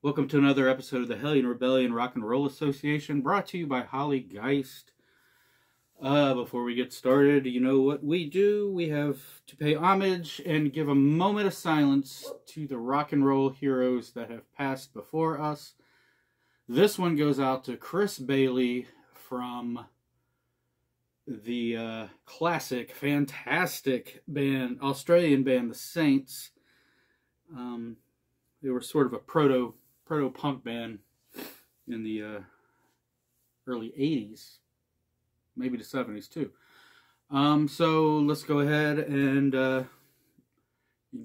Welcome to another episode of the Hellion Rebellion Rock and Roll Association, brought to you by Holly Geist. Before we get started, you know what we do. We have to pay homage and give a moment of silence to the rock and roll heroes that have passed before us. This one goes out to Chris Bailey from the classic, fantastic band, Australian band, The Saints. They were sort of a proto-punk band in the early 80s, maybe the 70s too. So let's go ahead and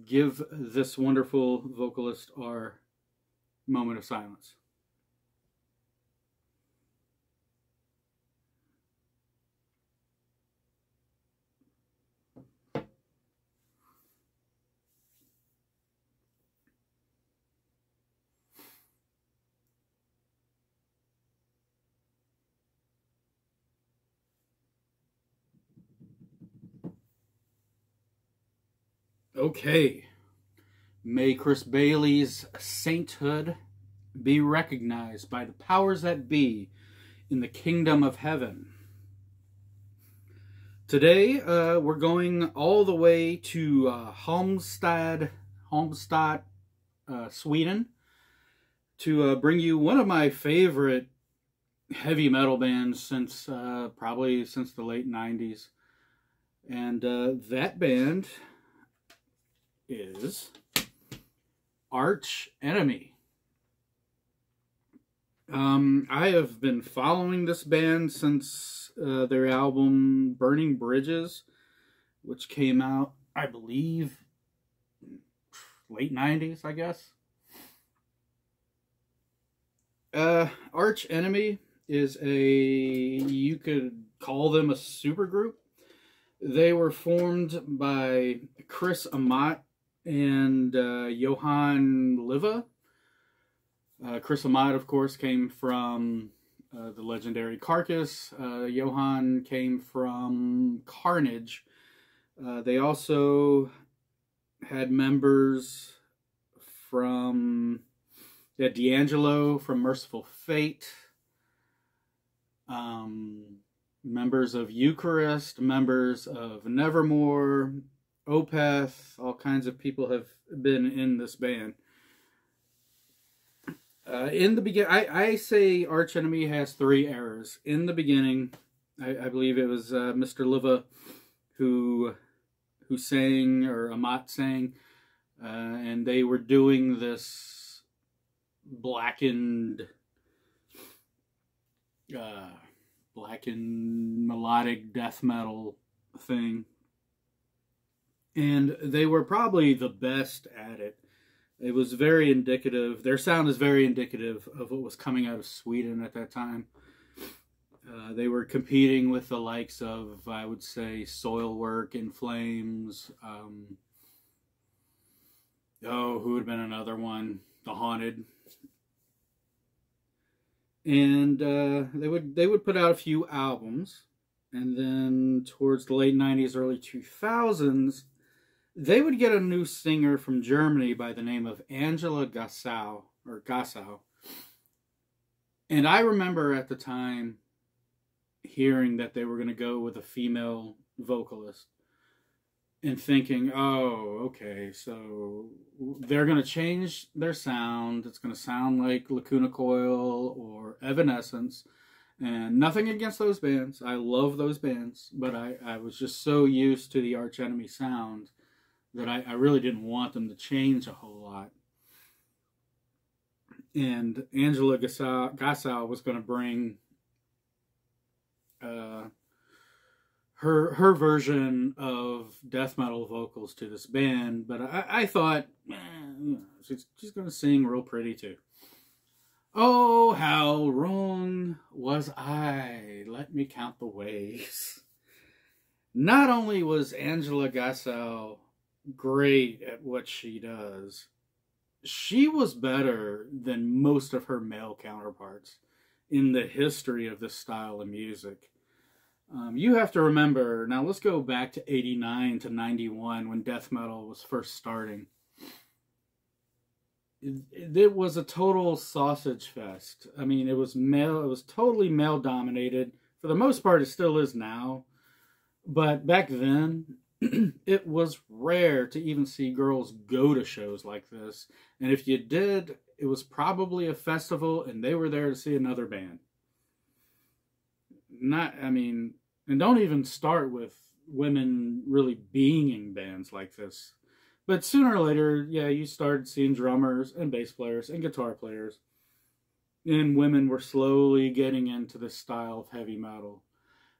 give this wonderful vocalist our moment of silence. Okay, may Chris Bailey's sainthood be recognized by the powers that be in the kingdom of heaven. Today, we're going all the way to Halmstad, Sweden, to bring you one of my favorite heavy metal bands since probably since the late 90s. And that band is Arch Enemy. I have been following this band since their album Burning Bridges, which came out, I believe, late 90s, I guess. Arch Enemy is you could call them a supergroup. They were formed by Chris Amat and Johan Liva. Chris Amat, of course, came from the legendary Carcass. Johan came from Carnage. They also had members from D'Angelo from Merciful Fate. Members of Eucharist, members of Nevermore, Opeth, all kinds of people have been in this band. In the beginning, I say Arch Enemy has three eras. In the beginning, I believe it was Mr. Liva who sang, or Amat sang, and they were doing this blackened melodic death metal thing. And they were probably the best at it. It was very indicative. Their sound is very indicative of what was coming out of Sweden at that time. They were competing with the likes of, I would say, Soilwork, In Flames. Who would have been another one? The Haunted. And they would put out a few albums. And then towards the late 90s, early 2000s, they would get a new singer from Germany by the name of Angela Gassau. And I remember at the time hearing that they were going to go with a female vocalist and thinking, oh, okay, so they're going to change their sound. It's going to sound like Lacuna Coil or Evanescence. And nothing against those bands. I love those bands. But I was just so used to the Arch Enemy sound that I really didn't want them to change a whole lot. And Angela Gassau was going to bring her version of death metal vocals to this band, but I thought, she's going to sing real pretty too. Oh, how wrong was I? Let me count the ways. Not only was Angela Gassau great at what she does, she was better than most of her male counterparts in the history of this style of music. You have to remember, now let's go back to 89 to 91 when death metal was first starting. it was a total sausage fest. I mean, it was male. It was totally male dominated. For the most part, it still is now. But back then, it was rare to even see girls go to shows like this. And if you did, it was probably a festival and they were there to see another band. And don't even start with women really being in bands like this. But sooner or later, yeah, you started seeing drummers and bass players and guitar players. And women were slowly getting into this style of heavy metal.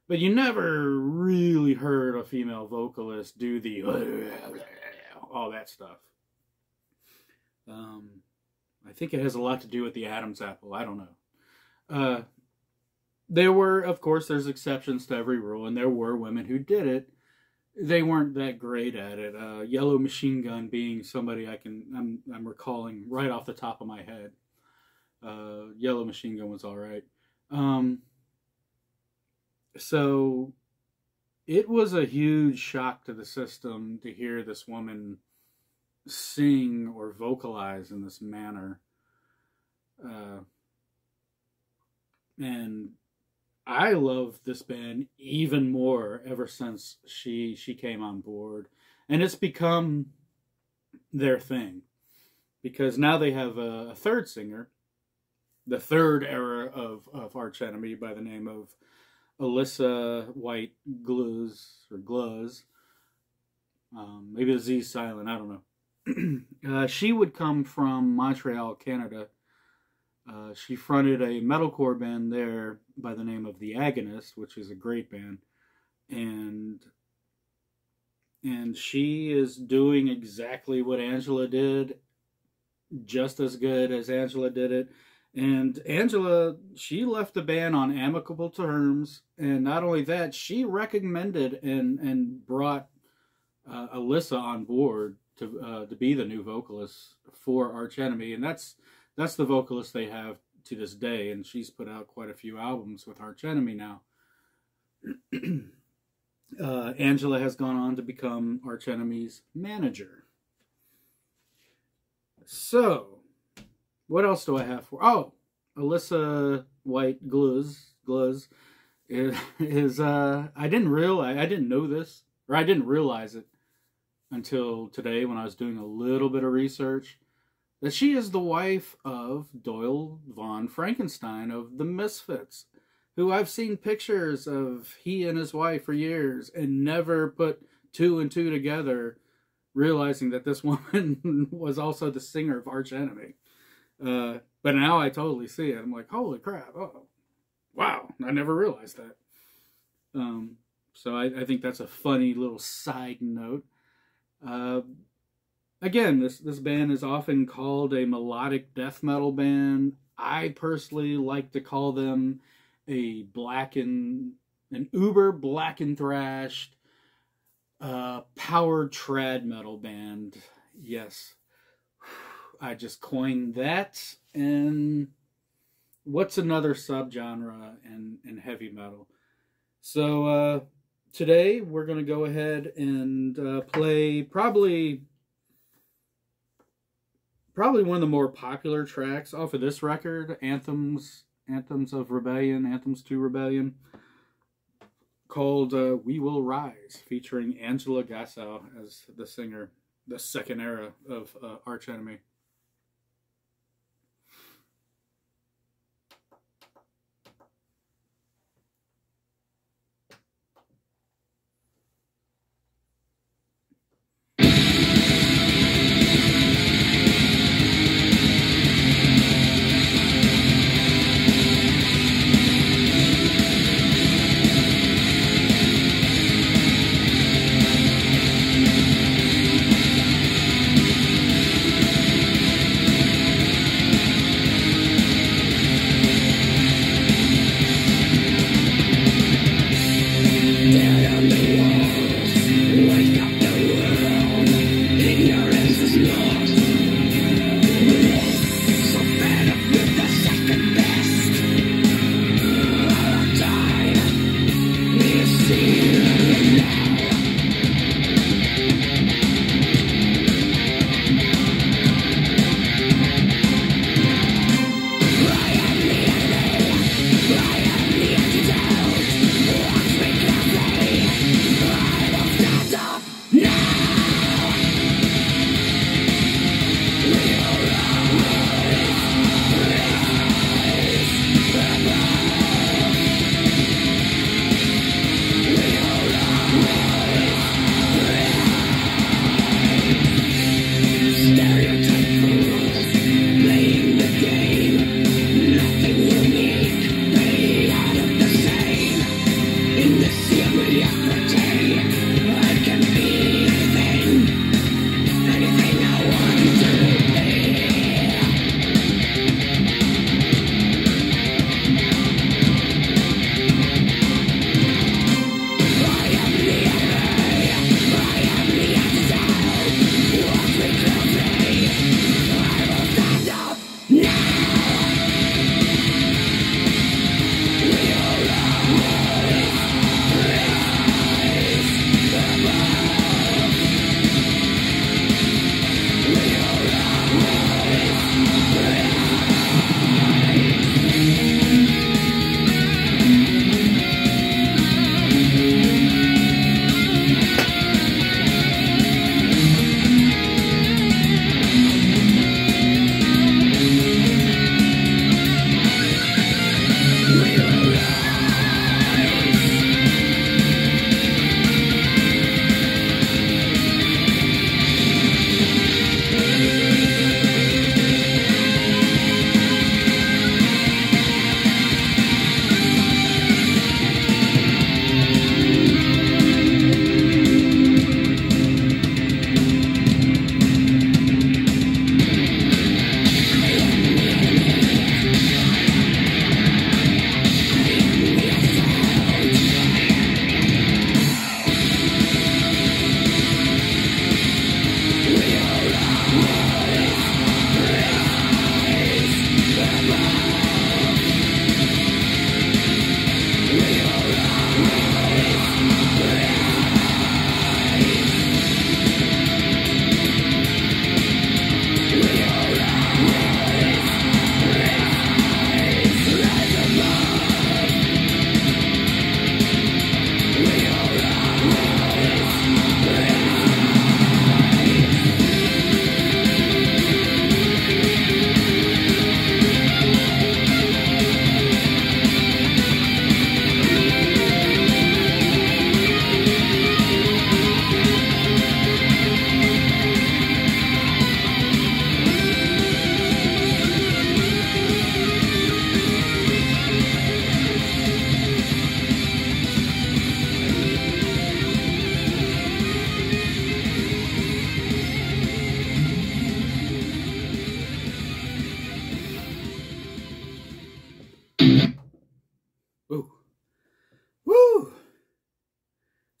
But you never really heard a female vocalist do the all that stuff. I think it has a lot to do with the Adam's apple. I don't know. There's exceptions to every rule, and there were women who did it. They weren't that great at it. Yellow Machine Gun being somebody I'm recalling right off the top of my head. Yellow Machine Gun was all right. So it was a huge shock to the system to hear this woman sing or vocalize in this manner. And I love this band even more ever since she came on board. And it's become their thing. Because now they have a third singer. The third era of Arch Enemy by the name of Alyssa White Gluz. Maybe the Z silent, I don't know. She would come from Montreal, Canada. She fronted a metalcore band there by the name of The Agonist, which is a great band. And she is doing exactly what Angela did, just as good as Angela did it. And Angela, she left the band on amicable terms, and not only that, she recommended and brought Alyssa on board to be the new vocalist for Arch Enemy, and that's the vocalist they have to this day, and she's put out quite a few albums with Arch Enemy now. Angela has gone on to become Arch Enemy's manager. So, what else do I have for? Oh, Alyssa White Gluz is I didn't know this, or I didn't realize it until today when I was doing a little bit of research, that she is the wife of Doyle von Frankenstein of the Misfits, who I've seen pictures of he and his wife for years and never put two and two together, realizing that this woman was also the singer of Arch Enemy. But now I totally see it. I'm like, holy crap. Oh, wow. I never realized that. So I think that's a funny little side note. Again, this band is often called a melodic death metal band. I personally like to call them an uber black and thrashed, powered trad metal band. Yes. I just coined that. And what's another subgenre in heavy metal? So today we're going to go ahead and play probably one of the more popular tracks off of this record, Anthems of Rebellion, Anthems to Rebellion, called We Will Rise, featuring Angela Gossow as the singer, the second era of Arch Enemy.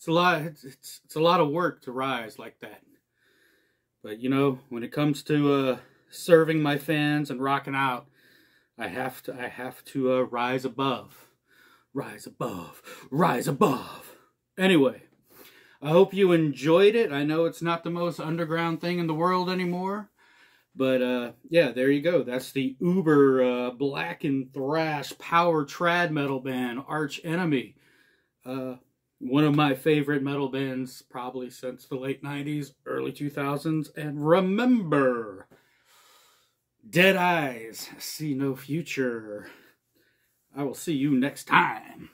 it's a lot. It's a lot of work to rise like that. But you know, when it comes to serving my fans and rocking out, I have to rise above, rise above, rise above. Anyway, I hope you enjoyed it. I know it's not the most underground thing in the world anymore, but yeah, there you go. That's the uber black and thrash power trad metal band Arch Enemy. One of my favorite metal bands probably since the late 90s, early 2000s. And remember, dead eyes see no future. I will see you next time.